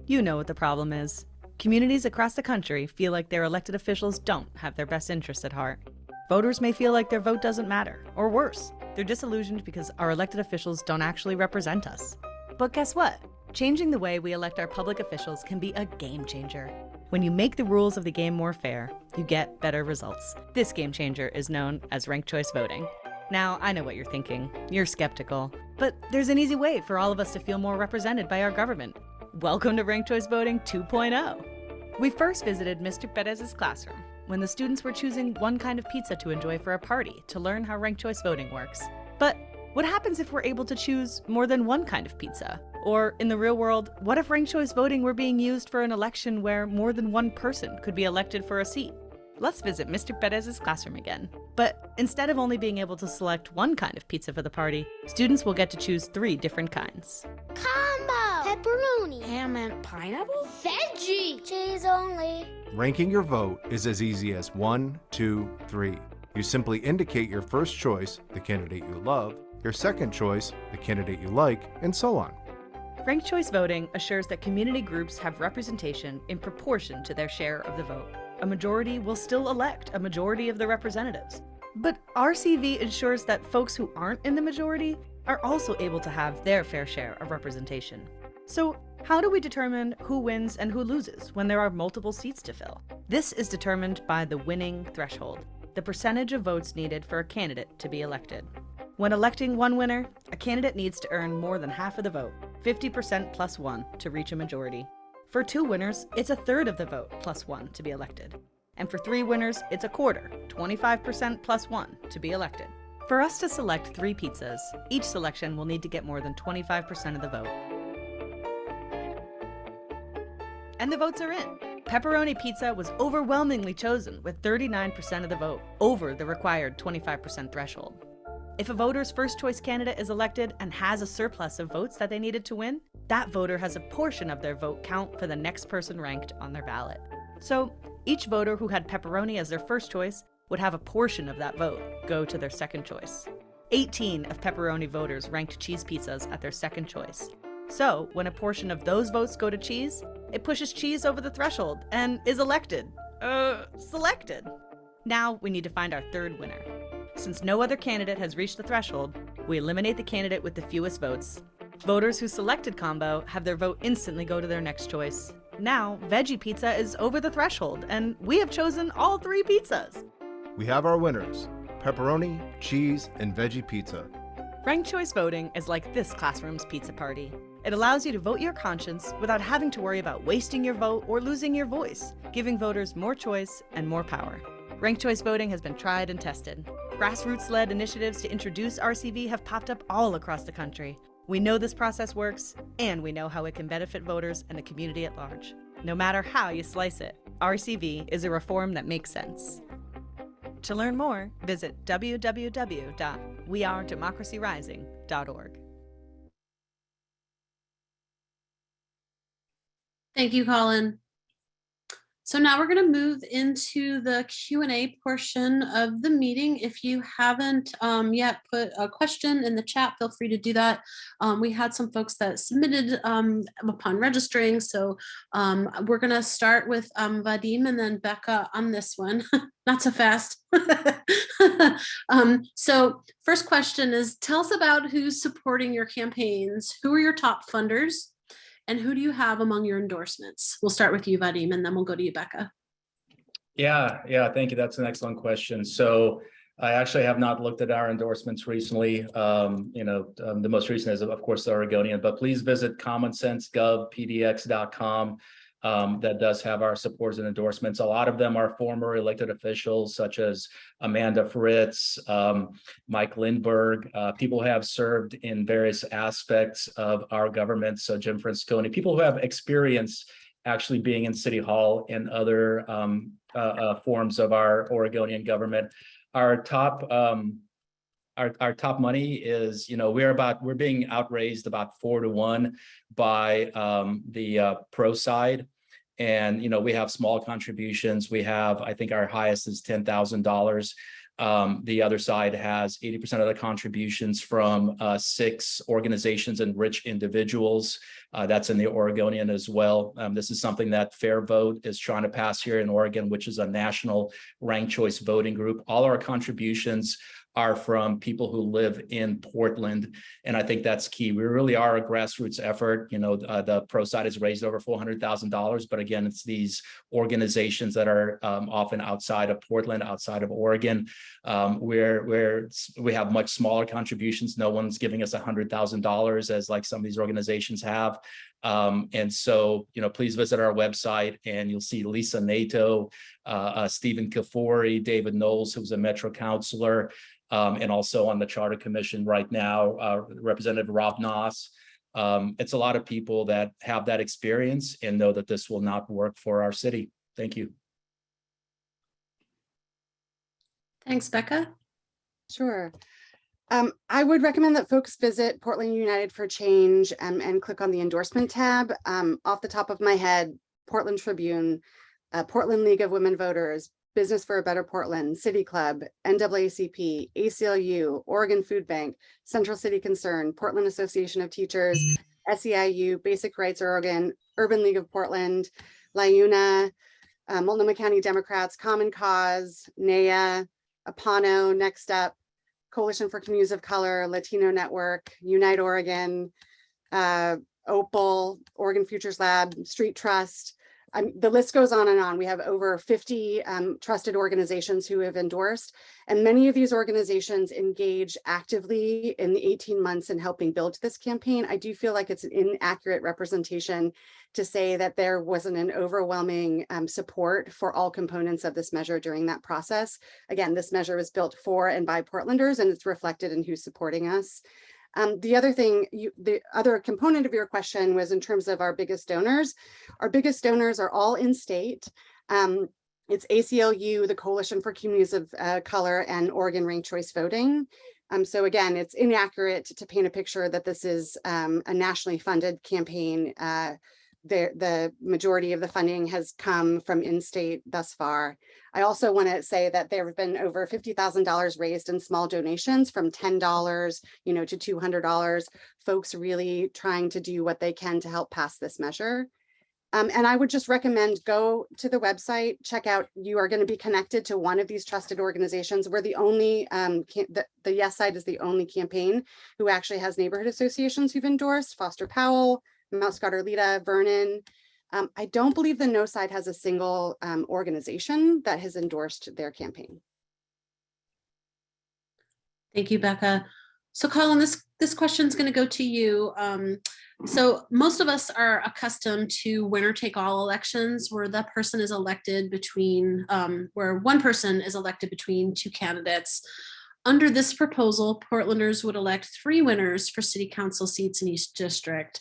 You know what the problem is. Communities across the country feel like their elected officials don't have their best interests at heart. Voters may feel like their vote doesn't matter, or worse, they're disillusioned because our elected officials don't actually represent us. But guess what? Changing the way we elect our public officials can be a game changer. When you make the rules of the game more fair, you get better results. This game changer is known as ranked choice voting. Now, I know what you're thinking. You're skeptical. But there's an easy way for all of us to feel more represented by our government. Welcome to Ranked Choice Voting 2.0. We first visited Mr. Perez's classroom when the students were choosing one kind of pizza to enjoy for a party to learn how ranked choice voting works. But what happens if we're able to choose more than one kind of pizza? Or in the real world, what if ranked choice voting were being used for an election where more than one person could be elected for a seat? Let's visit Mr. Perez's classroom again. But instead of only being able to select one kind of pizza for the party, students will get to choose 3 different kinds. Combo! Pepperoni! Ham and pineapple? Veggie! Cheese only! Ranking your vote is as easy as 1, 2, 3. You simply indicate your first choice, the candidate you love, your second choice, the candidate you like, and so on. Ranked choice voting assures that community groups have representation in proportion to their share of the vote. A majority will still elect a majority of the representatives. But RCV ensures that folks who aren't in the majority are also able to have their fair share of representation. So how do we determine who wins and who loses when there are multiple seats to fill? This is determined by the winning threshold, the percentage of votes needed for a candidate to be elected. When electing one winner, a candidate needs to earn more than half of the vote, 50% plus 1, to reach a majority. For 2 winners, it's a third of the vote plus 1 to be elected. And for 3 winners, it's a quarter, 25% plus 1, to be elected. For us to select 3 pizzas, each selection will need to get more than 25% of the vote. And the votes are in. Pepperoni pizza was overwhelmingly chosen with 39% of the vote, over the required 25% threshold. If a voter's first choice candidate is elected and has a surplus of votes that they needed to win, that voter has a portion of their vote count for the next person ranked on their ballot. So each voter who had pepperoni as their first choice would have a portion of that vote go to their second choice. 18 of pepperoni voters ranked cheese pizzas at their second choice. So when a portion of those votes go to cheese, it pushes cheese over the threshold and is selected. Now we need to find our third winner. Since no other candidate has reached the threshold, we eliminate the candidate with the fewest votes. Voters who selected combo have their vote instantly go to their next choice. Now, veggie pizza is over the threshold, and we have chosen all 3 pizzas. We have our winners: pepperoni, cheese, and veggie pizza. Ranked choice voting is like this classroom's pizza party. It allows you to vote your conscience without having to worry about wasting your vote or losing your voice, giving voters more choice and more power. Ranked choice voting has been tried and tested. Grassroots-led initiatives to introduce RCV have popped up all across the country. We know this process works, and we know how it can benefit voters and the community at large. No matter how you slice it, RCV is a reform that makes sense. To learn more, visit www.wearedemocracyrising.org. Thank you, Colin. So now we're going to move into the Q&A portion of the meeting. If you haven't yet put a question in the chat, feel free to do that. We had some folks that submitted upon registering. So we're going to start with Vadim and then Becca on this one. Not so fast. So first question is, tell us about who's supporting your campaigns. Who are your top funders? And who do you have among your endorsements? We'll start with you, Vadim, and then we'll go to you, Becca. Yeah, thank you. That's an excellent question. So I actually have not looked at our endorsements recently. The most recent is, of course, the Oregonian, but please visit commonsensegov.pdx.com. That does have our supporters and endorsements. A lot of them are former elected officials, such as Amanda Fritz, Mike Lindbergh, people who have served in various aspects of our government. So Jim Francesconi, people who have experience actually being in City Hall and other forms of our Oregonian government. Our top money is, we're being outraised about 4-1 by the pro side. And, we have small contributions. We have, I think our highest is $10,000. The other side has 80% of the contributions from 6 organizations and rich individuals. That's in the Oregonian as well. This is something that Fair Vote is trying to pass here in Oregon, which is a national ranked choice voting group. All our contributions are from people who live in Portland. And I think that's key. We really are a grassroots effort. The pro side has raised over $400,000, but again, it's these organizations that are often outside of Portland, outside of Oregon, where we have much smaller contributions. No one's giving us $100,000 as like some of these organizations have. And so, please visit our website and you'll see Lisa Nato, Stephen Kafori, David Knowles, who's a Metro councilor, and also on the Charter Commission right now, Representative Rob Noss. It's a lot of people that have that experience and know that this will not work for our city. Thank you. Thanks, Becca. Sure. I would recommend that folks visit Portland United for Change and click on the endorsement tab. Off the top of my head, Portland Tribune, Portland League of Women Voters, Business for a Better Portland, City Club, NAACP, ACLU, Oregon Food Bank, Central City Concern, Portland Association of Teachers, SEIU, Basic Rights Oregon, Urban League of Portland, LIUNA, Multnomah County Democrats, Common Cause, NAYA, Apano, Next Up, Coalition for Communities of Color, Latino Network, Unite Oregon, Opal, Oregon Futures Lab, Street Trust. The list goes on and on. We have over 50 trusted organizations who have endorsed, and many of these organizations engage actively in the 18 months in helping build this campaign. I do feel like it's an inaccurate representation to say that there wasn't an overwhelming support for all components of this measure during that process. Again, this measure was built for and by Portlanders, and it's reflected in who's supporting us. The other thing, the other component of your question was in terms of our biggest donors. Our biggest donors are all in state. It's ACLU, the Coalition for Communities of Color, and Oregon Ranked Choice Voting. So again, it's inaccurate to paint a picture that this is a nationally funded campaign. The majority of the funding has come from in-state thus far. I also want to say that there have been over $50,000 raised in small donations, from $10, to $200. Folks really trying to do what they can to help pass this measure. And I would just recommend go to the website, check out. You are going to be connected to one of these trusted organizations. We're the only, the Yes side is the only campaign who actually has neighborhood associations who've endorsed: Foster Powell, Mount Scott Arleta, Vernon. I don't believe the No side has a single organization that has endorsed their campaign. Thank you, Becca. So Colin, this question is going to go to you. So most of us are accustomed to winner take all elections where the person is elected between, where one person is elected between two candidates. Under this proposal, Portlanders would elect 3 winners for city council seats in each district.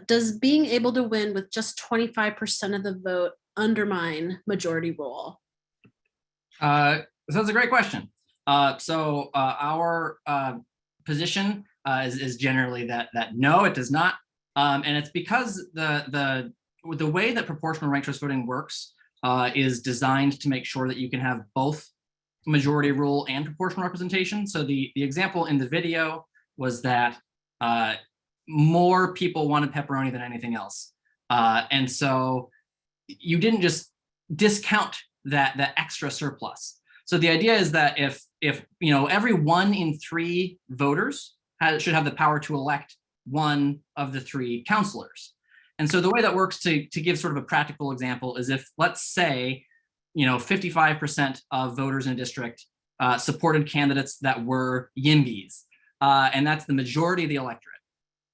Does being able to win with just 25% of the vote undermine majority rule? That's a great question. Our position is generally that no, it does not, and it's because the way that proportional ranked choice voting works is designed to make sure that you can have both majority rule and proportional representation. So the example in the video was that more people wanted pepperoni than anything else, and so you didn't just discount that extra surplus. So the idea is that if every 1 in 3 voters should have the power to elect 1 of the 3 counselors. And so the way that works, to give sort of a practical example, is if, let's say, 55% of voters in a district supported candidates that were YIMBYs, and that's the majority of the electorate.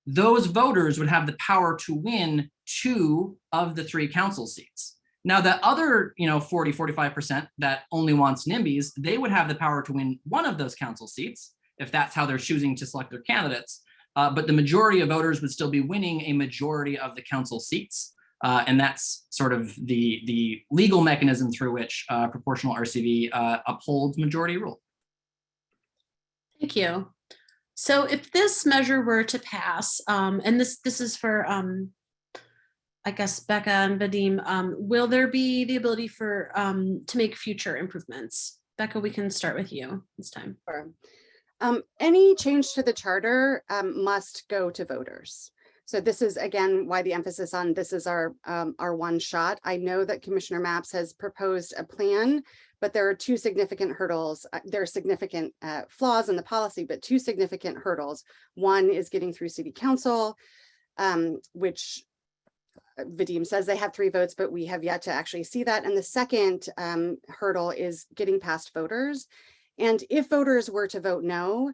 Those voters would have the power to win 2 of the 3 council seats. Now, the other, 45% that only wants NIMBYs, they would have the power to win 1 of those council seats, if that's how they're choosing to select their candidates. But the majority of voters would still be winning a majority of the council seats. And that's sort of the legal mechanism through which proportional RCV upholds majority rule. Thank you. So if this measure were to pass, and this is for, I guess, Becca and Vadim, will there be the ability for to make future improvements? Becca, we can start with you this time. Sure. Any change to the charter must go to voters. So this is, again, why the emphasis on this is our one shot. I know that Commissioner Mapps has proposed a plan, but there are 2 significant hurdles. There are significant flaws in the policy, but 2 significant hurdles. One is getting through City Council, which Vadim says they have 3 votes, but we have yet to actually see that. And the second hurdle is getting past voters. And if voters were to vote no,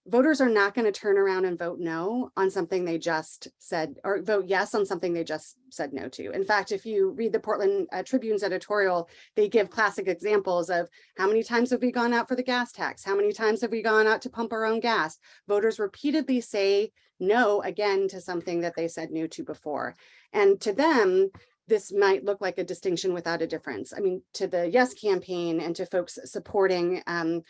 voters are not going to turn around and vote no on something they just said, or vote yes on something they just said no to. In fact, if you read the Portland Tribune's editorial, they give classic examples of how many times have we gone out for the gas tax? How many times have we gone out to pump our own gas? Voters repeatedly say no again to something that they said no to before. And to them, this might look like a distinction without a difference. I mean, to the Yes campaign and to folks supporting a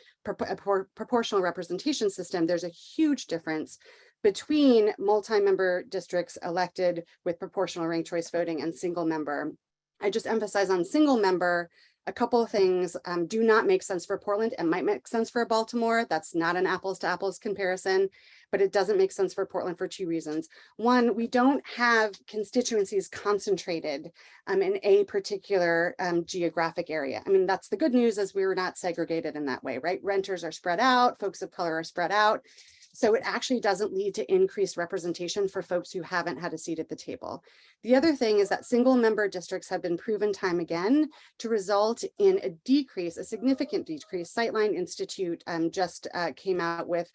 proportional representation system, there's a huge difference between multi-member districts elected with proportional ranked choice voting and single member. I just emphasize on single member, a couple of things do not make sense for Portland and might make sense for Baltimore. That's not an apples to apples comparison, but it doesn't make sense for Portland for 2 reasons. One, we don't have constituencies concentrated in a particular geographic area. I mean, that's the good news, is we were not segregated in that way, right? Renters are spread out, folks of color are spread out. So it actually doesn't lead to increased representation for folks who haven't had a seat at the table. The other thing is that single member districts have been proven time again to result in a decrease, a significant decrease. Sightline Institute just came out with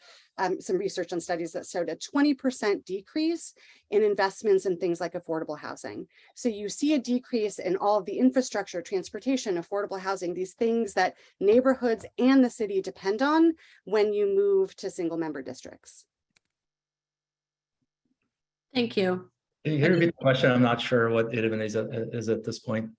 some research and studies that showed a 20% decrease in investments in things like affordable housing. So you see a decrease in all of the infrastructure, transportation, affordable housing, these things that neighborhoods and the city depend on when you move to single member districts. Thank you. Can you repeat the question? I'm not sure what it is at this point.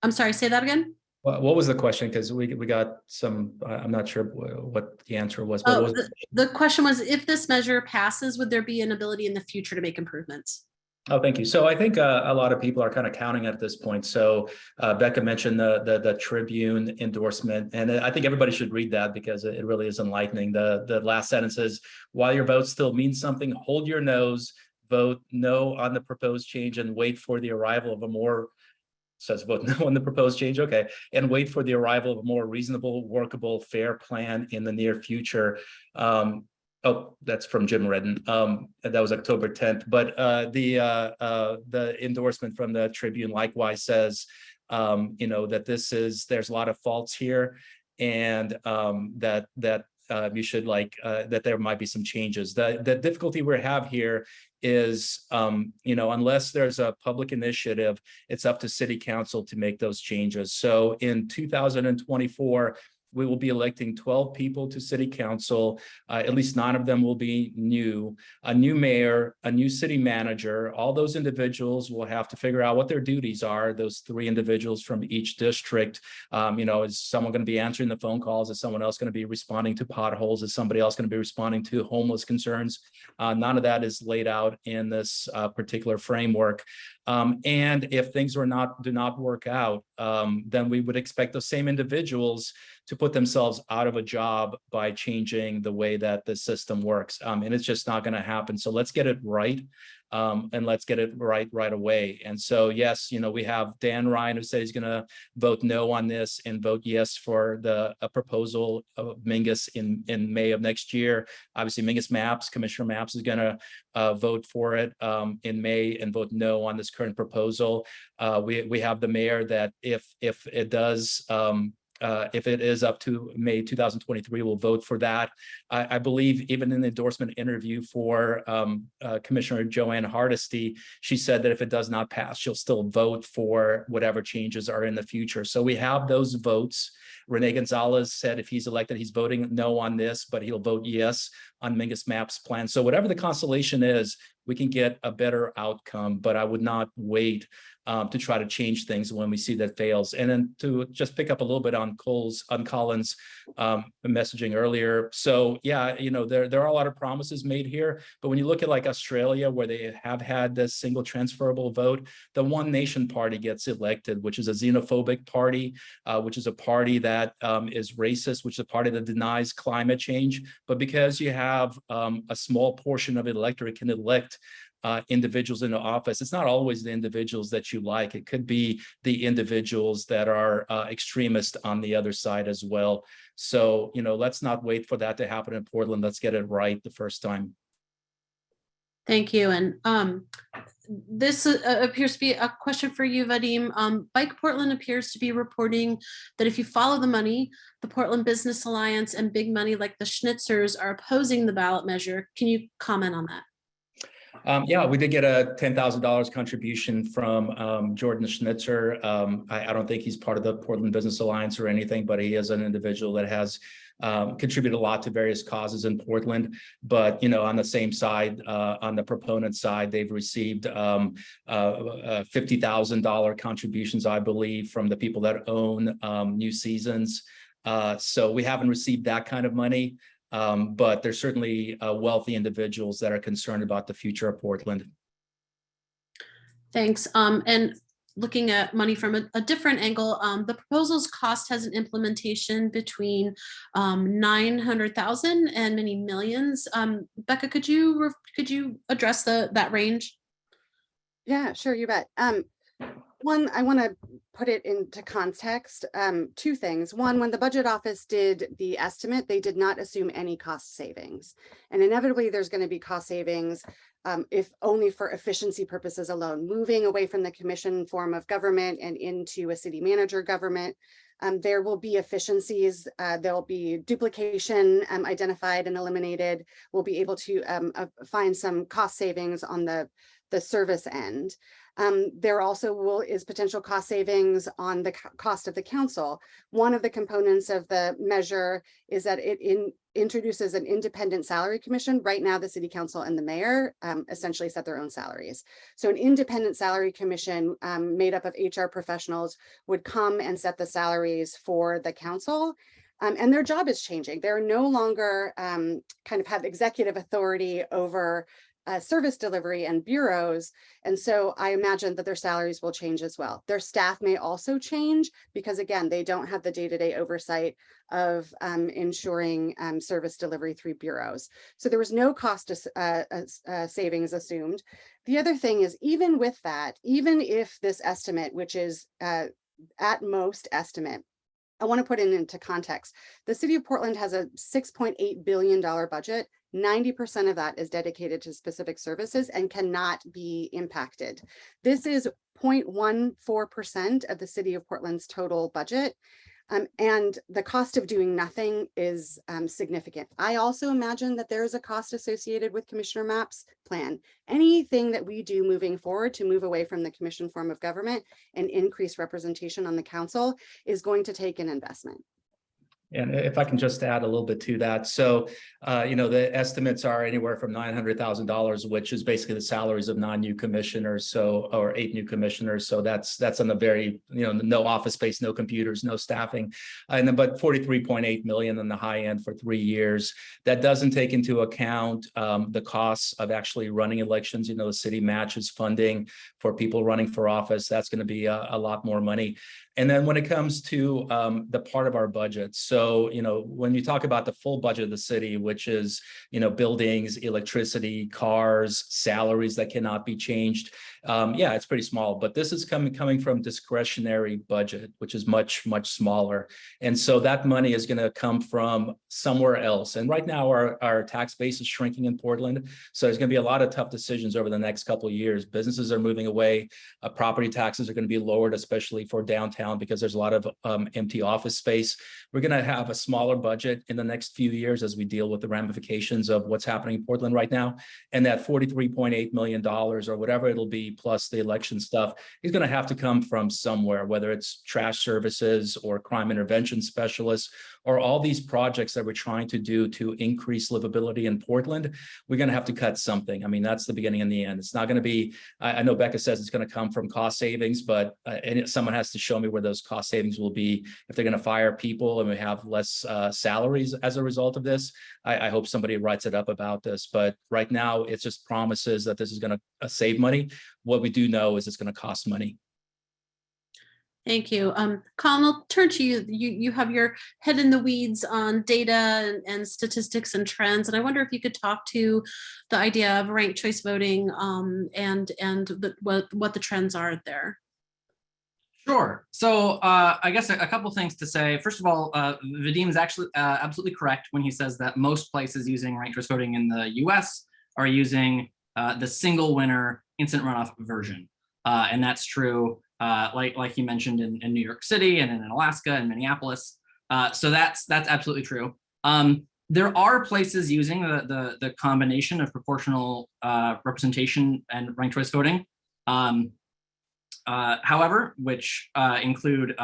I'm sorry, say that again. What was the question? Because we got some, I'm not sure what the answer was. But Oh, the question was, if this measure passes, would there be an ability in the future to make improvements? Oh, thank you. So I think a lot of people are kind of counting at this point. So Becca mentioned the Tribune endorsement, and I think everybody should read that because it really is enlightening. The last sentence is, while your vote still means something, hold your nose, vote no on the proposed change, and wait for the arrival of a more, says vote no on the proposed change, okay, and wait for the arrival of a more reasonable, workable, fair plan in the near future. Oh, that's from Jim Redden. That was October 10th. But the endorsement from the Tribune likewise says, that there's a lot of faults here, and that you should like that there might be some changes. The difficulty we have here is, unless there's a public initiative, it's up to city council to make those changes. So in 2024, we will be electing 12 people to city council. At least 9 of them will be new, a new mayor, a new city manager. All those individuals will have to figure out what their duties are. Those 3 individuals from each district, is someone going to be answering the phone calls? Is someone else going to be responding to potholes? Is somebody else going to be responding to homeless concerns? None of that is laid out in this particular framework. And if things do not work out, then we would expect those same individuals to put themselves out of a job by changing the way that the system works. And it's just not going to happen. So let's get it right. And let's get it right away. And so, yes, we have Dan Ryan who said he's going to vote no on this and vote yes for the proposal of Mingus in May of next year. Obviously, Commissioner Mapps is going to vote for it in May and vote no on this current proposal. We have the mayor that if it does, if it is up to May 2023, we'll vote for that. I believe even in the endorsement interview for Commissioner Joanne Hardesty, she said that if it does not pass, she'll still vote for whatever changes are in the future. So we have those votes. Rene Gonzalez said if he's elected, he's voting no on this, but he'll vote yes on Mingus Mapps' plan. So whatever the constellation is, we can get a better outcome, but I would not wait to try to change things when we see that fails. And then to just pick up a little bit on Colin's messaging earlier. So yeah, there are a lot of promises made here, but when you look at like Australia, where they have had this single transferable vote, the One Nation Party gets elected, which is a xenophobic party, which is a party that is racist, which is a party that denies climate change. But because you have a small portion of the electorate can elect individuals into office, it's not always the individuals that you like. It could be the individuals that are extremist on the other side as well. So, let's not wait for that to happen in Portland. Let's get it right the first time. Thank you. And this appears to be a question for you, Vadim. Bike Portland appears to be reporting that if you follow the money, the Portland Business Alliance and big money like the Schnitzers are opposing the ballot measure. Can you comment on that? Yeah, we did get a $10,000 contribution from Jordan Schnitzer. I don't think he's part of the Portland Business Alliance or anything, but he is an individual that has contributed a lot to various causes in Portland. But, on the same side, on the proponent side, they've received $50,000 contributions, I believe, from the people that own New Seasons. So we haven't received that kind of money. But there's certainly wealthy individuals that are concerned about the future of Portland. Thanks. And looking at money from a different angle, the proposal's cost has an implementation between 900,000 and many millions. Becca, could you address that range? Yeah, sure, you bet. One, I want to put it into context. 2 things. One, when the budget office did the estimate, they did not assume any cost savings. And inevitably, there's going to be cost savings, if only for efficiency purposes alone, moving away from the commission form of government and into a city manager government. There will be efficiencies. There'll be duplication identified and eliminated. We'll be able to find some cost savings on the service end. There also is potential cost savings on the cost of the council. One of the components of the measure is that it introduces an independent salary commission. Right now, the city council and the mayor essentially set their own salaries. So an independent salary commission made up of HR professionals would come and set the salaries for the council. And their job is changing. They're no longer kind of have executive authority over service delivery and bureaus. And so I imagine that their salaries will change as well. Their staff may also change because, again, they don't have the day-to-day oversight of ensuring service delivery through bureaus. So there was no cost savings assumed. The other thing is, even with that, even if this estimate, which is at most estimate, I want to put it into context. The city of Portland has a $6.8 billion budget. 90% of that is dedicated to specific services and cannot be impacted. This is 0.14% of the city of Portland's total budget. And the cost of doing nothing is significant. I also imagine that there is a cost associated with Commissioner Mapp's plan. Anything that we do moving forward to move away from the commission form of government and increase representation on the council is going to take an investment. And if I can just add a little bit to that. So, the estimates are anywhere from $900,000, which is basically the salaries of 9 new commissioners, or 8 new commissioners. So that's on the very, no office space, no computers, no staffing. And then, but 43.8 million on the high end for 3 years. That doesn't take into account the costs of actually running elections. The city matches funding for people running for office. That's going to be a lot more money. And then when it comes to the part of our budget, so, when you talk about the full budget of the city, which is, buildings, electricity, cars, salaries that cannot be changed, it's pretty small. But this is coming from discretionary budget, which is much, much smaller. And so that money is going to come from somewhere else. And right now, our tax base is shrinking in Portland. So there's going to be a lot of tough decisions over the next couple of years. Businesses are moving away. Property taxes are going to be lowered, especially for downtown, because there's a lot of empty office space. We're going to have a smaller budget in the next few years as we deal with the ramifications of what's happening in Portland right now. And that $43.8 million or whatever it'll be, plus the election stuff, is going to have to come from somewhere, whether it's trash services or crime intervention specialists, or all these projects that we're trying to do to increase livability in Portland. We're going to have to cut something. I mean, that's the beginning and the end. It's not going to be, I know Becca says it's going to come from cost savings, but someone has to show me where those cost savings will be. If they're going to fire people and we have less salaries as a result of this, I hope somebody writes it up about this. But right now, it's just promises that this is going to save money. What we do know is it's going to cost money. Thank you. Colin, I'll turn to you. You have your head in the weeds on data and statistics and trends. And I wonder if you could talk to the idea of ranked choice voting and what the trends are there. Sure. So I guess a couple things to say. First of all, Vadim is actually absolutely correct when he says that most places using ranked choice voting in the US are using the single winner instant runoff version. And that's true, like he mentioned in New York City and in Alaska and Minneapolis. So that's absolutely true. There are places using the combination of proportional representation and ranked choice voting. However, which include,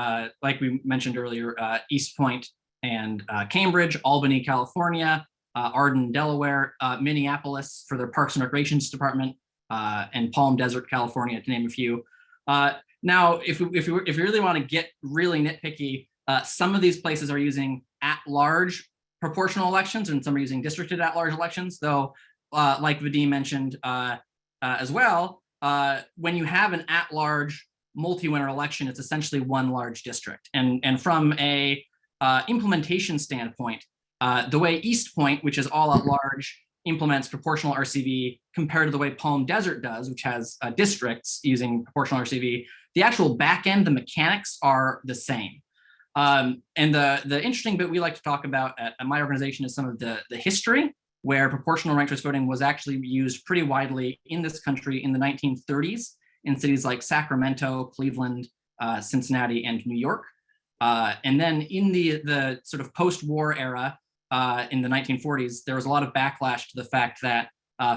like we mentioned earlier, East Point and Cambridge, Albany, California, Arden, Delaware, Minneapolis for their Parks and Recreations Department, and Palm Desert, California, to name a few. Now, if you really want to get really nitpicky, some of these places are using at-large proportional elections, and some are using districted at-large elections. Though, like Vadim mentioned as well, when you have an at-large multi-winner election, it's essentially one large district. And from a implementation standpoint, the way East Point, which is all at-large, implements proportional RCV compared to the way Palm Desert does, which has districts using proportional RCV, the actual back end, the mechanics are the same. And the interesting bit we like to talk about at my organization is some of the history, where proportional ranked choice voting was actually used pretty widely in this country in the 1930s in cities like Sacramento, Cleveland, Cincinnati, and New York. And then in the sort of post-war era, in the 1940s, there was a lot of backlash to the fact that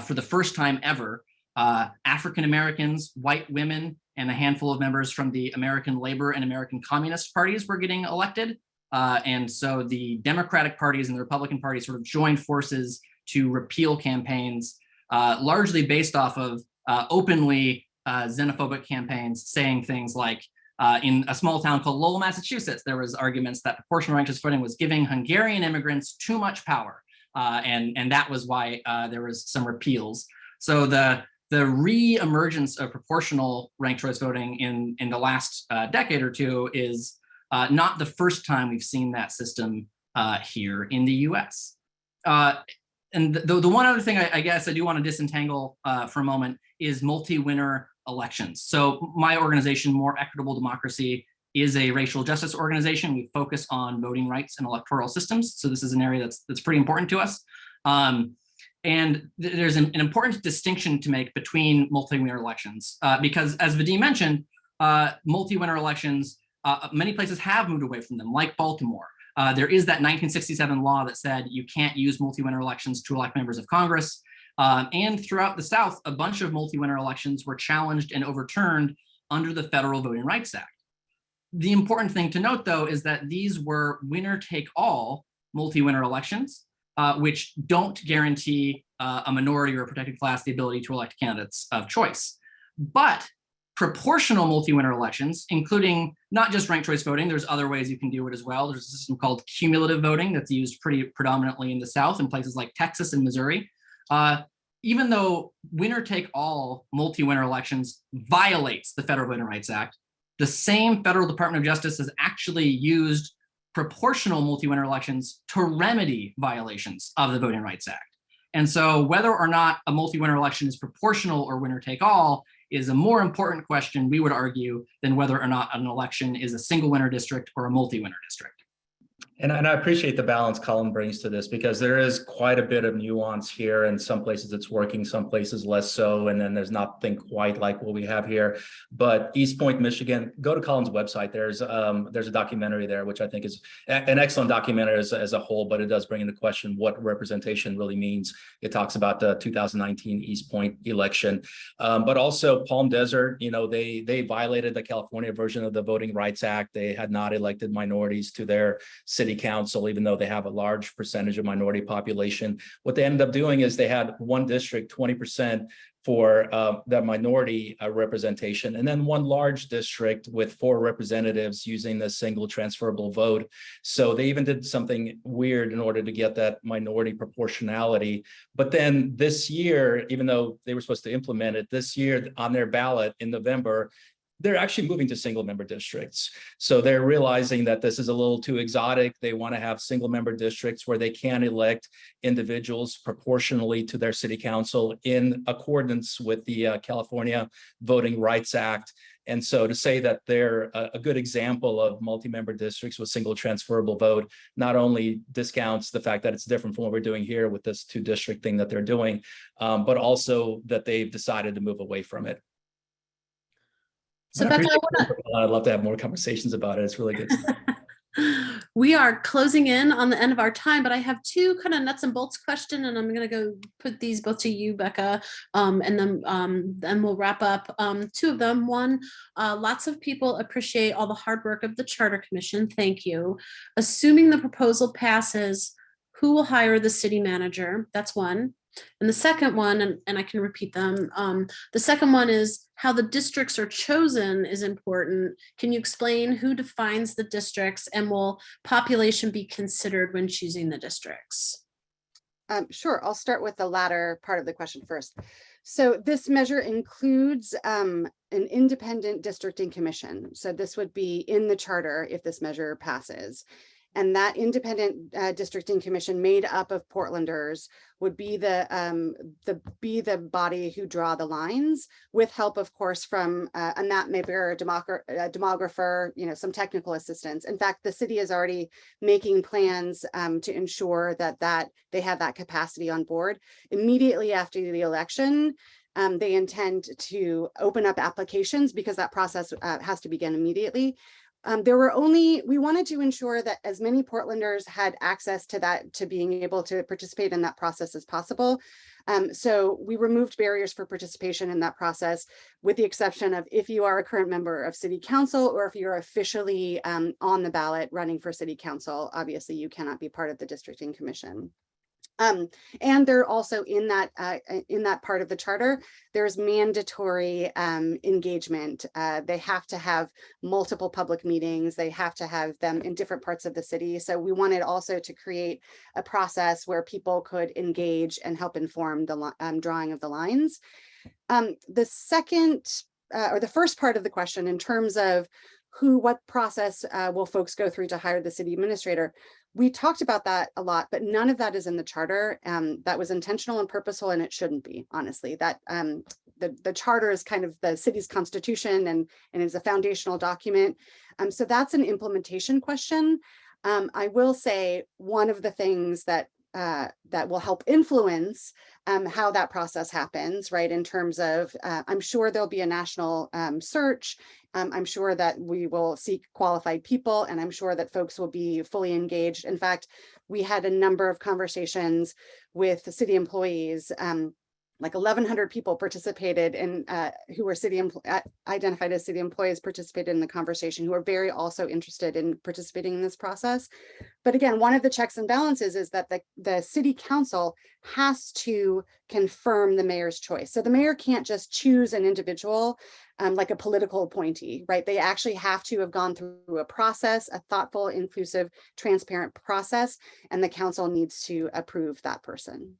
for the first time ever, African Americans, white women, and a handful of members from the American Labor and American Communist parties were getting elected. And so the Democratic parties and the Republican Party sort of joined forces to repeal campaigns, largely based off of openly xenophobic campaigns saying things like, in a small town called Lowell, Massachusetts, there was arguments that proportional ranked choice voting was giving Hungarian immigrants too much power. And that was why there was some repeals. So the re-emergence of proportional ranked choice voting in the last decade or two is not the first time we've seen that system here in the US. And the one other thing I guess I do want to disentangle for a moment is multi-winner elections. So my organization, More Equitable Democracy, is a racial justice organization. We focus on voting rights and electoral systems. So this is an area that's pretty important to us. And there's an important distinction to make between multi-winner elections because, as Vadim mentioned, multi-winner elections Many places have moved away from them, like Baltimore. There is that 1967 law that said you can't use multi-winner elections to elect members of Congress. And throughout the South, a bunch of multi-winner elections were challenged and overturned under the Federal Voting Rights Act. The important thing to note, though, is that these were winner-take-all multi-winner elections, which don't guarantee a minority or a protected class the ability to elect candidates of choice. But proportional multi-winner elections, including not just ranked choice voting, there's other ways you can do it as well. There's a system called cumulative voting that's used pretty predominantly in the South in places like Texas and Missouri. Even though winner-take-all multi-winner elections violates the Federal Voting Rights Act, the same Federal Department of Justice has actually used proportional multi-winner elections to remedy violations of the Voting Rights Act. And so whether or not a multi-winner election is proportional or winner-take-all is a more important question, we would argue, than whether or not an election is a single winner district or a multi-winner district. And I appreciate the balance Colin brings to this, because there is quite a bit of nuance here. In some places it's working, some places less so. And then there's nothing quite like what we have here. But East Point, Michigan, go to Colin's website. There's a documentary there, which I think is an excellent documentary as a whole, but it does bring into question what representation really means. It talks about the 2019 East Point election, but also Palm Desert. You know, they violated the California version of the Voting Rights Act. They had not elected minorities to their city council, even though they have a large percentage of minority population. What they ended up doing is they had one district, 20% for the minority representation, and then one large district with 4 representatives using the single transferable vote. So they even did something weird in order to get that minority proportionality. But then this year, even though they were supposed to implement it this year on their ballot in November, they're actually moving to single member districts. So they're realizing that this is a little too exotic. They want to have single member districts where they can elect individuals proportionally to their city council in accordance with the California Voting Rights Act. And so to say that they're a good example of multi-member districts with single transferable vote not only discounts the fact that it's different from what we're doing here with this 2-district thing that they're doing, but also that they've decided to move away from it. So Becca, I'd love to have more conversations about it. It's really good stuff. We are closing in on the end of our time, but I have 2 kind of nuts and bolts question, and I'm going to go put these both to you, Becca, and then we'll wrap up. 2 of them. One, lots of people appreciate all the hard work of the Charter Commission. Thank you. Assuming the proposal passes, who will hire the city manager? That's one. And the second one, and I can repeat them, the second one is how the districts are chosen is important. Can you explain who defines the districts, and will population be considered when choosing the districts? Sure, I'll start with the latter part of the question first. So this measure includes an independent districting commission. So this would be in the charter if this measure passes. And that independent districting commission made up of Portlanders would be the body who draw the lines, with help, of course, from a map maker, a demographer, you know, some technical assistance. In fact, the city is already making plans to ensure that they have that capacity on board. Immediately after the election, they intend to open up applications, because that process has to begin immediately. We wanted to ensure that as many Portlanders had access to that, to being able to participate in that process as possible. So we removed barriers for participation in that process, with the exception of if you are a current member of city council, or if you're officially on the ballot running for city council. Obviously, you cannot be part of the districting commission. And they're also in that part of the charter, there's mandatory engagement. They have to have multiple public meetings. They have to have them in different parts of the city. So we wanted also to create a process where people could engage and help inform the drawing of the lines. The second or the first part of the question, in terms of what process will folks go through to hire the city administrator? We talked about that a lot, but none of that is in the charter. That was intentional and purposeful, and it shouldn't be, honestly. That the charter is kind of the city's constitution and is a foundational document. So that's an implementation question. I will say one of the things that that will help influence how that process happens, right? In terms of, I'm sure there'll be a national search. I'm sure that we will seek qualified people, and I'm sure that folks will be fully engaged. In fact, we had a number of conversations with the city employees. Like 1,100 people participated in, who were identified as city employees participated in the conversation, who are very also interested in participating in this process. But again, one of the checks and balances is that the city council has to confirm the mayor's choice. So the mayor can't just choose an individual like a political appointee, right? They actually have to have gone through a process, a thoughtful, inclusive, transparent process, and the council needs to approve that person.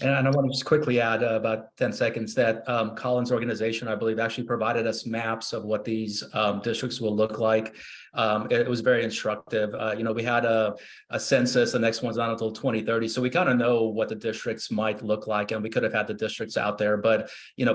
And I want to just quickly add about 10 seconds that Colin's organization, I believe, actually provided us maps of what these districts will look like. It was very instructive. We had a census, the next one's not until 2030. So we kind of know what the districts might look like, and we could have had the districts out there. But,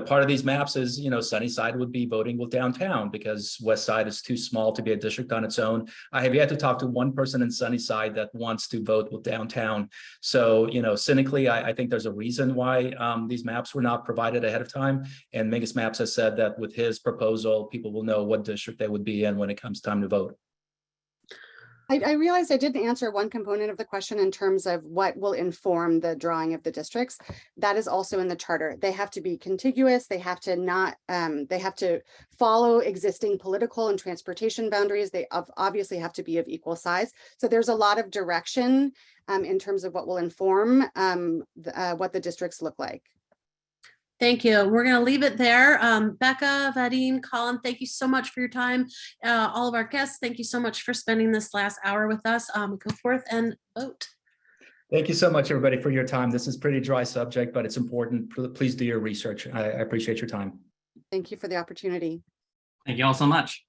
part of these maps is, Sunnyside would be voting with downtown because West Side is too small to be a district on its own. I have yet to talk to one person in Sunnyside that wants to vote with downtown. So, cynically, I think there's a reason why these maps were not provided ahead of time. And Mingus Maps has said that with his proposal, people will know what district they would be in when it comes time to vote. I realized I didn't answer one component of the question in terms of what will inform the drawing of the districts. That is also in the charter. They have to be contiguous. They have to they have to follow existing political and transportation boundaries. They obviously have to be of equal size. So there's a lot of direction in terms of what will inform what the districts look like. Thank you. We're going to leave it there. Becca, Vadim, Colin, thank you so much for your time. All of our guests, thank you so much for spending this last hour with us. Go forth and vote. Thank you so much, everybody, for your time. This is a pretty dry subject, but it's important. Please do your research. I appreciate your time. Thank you for the opportunity. Thank you all so much.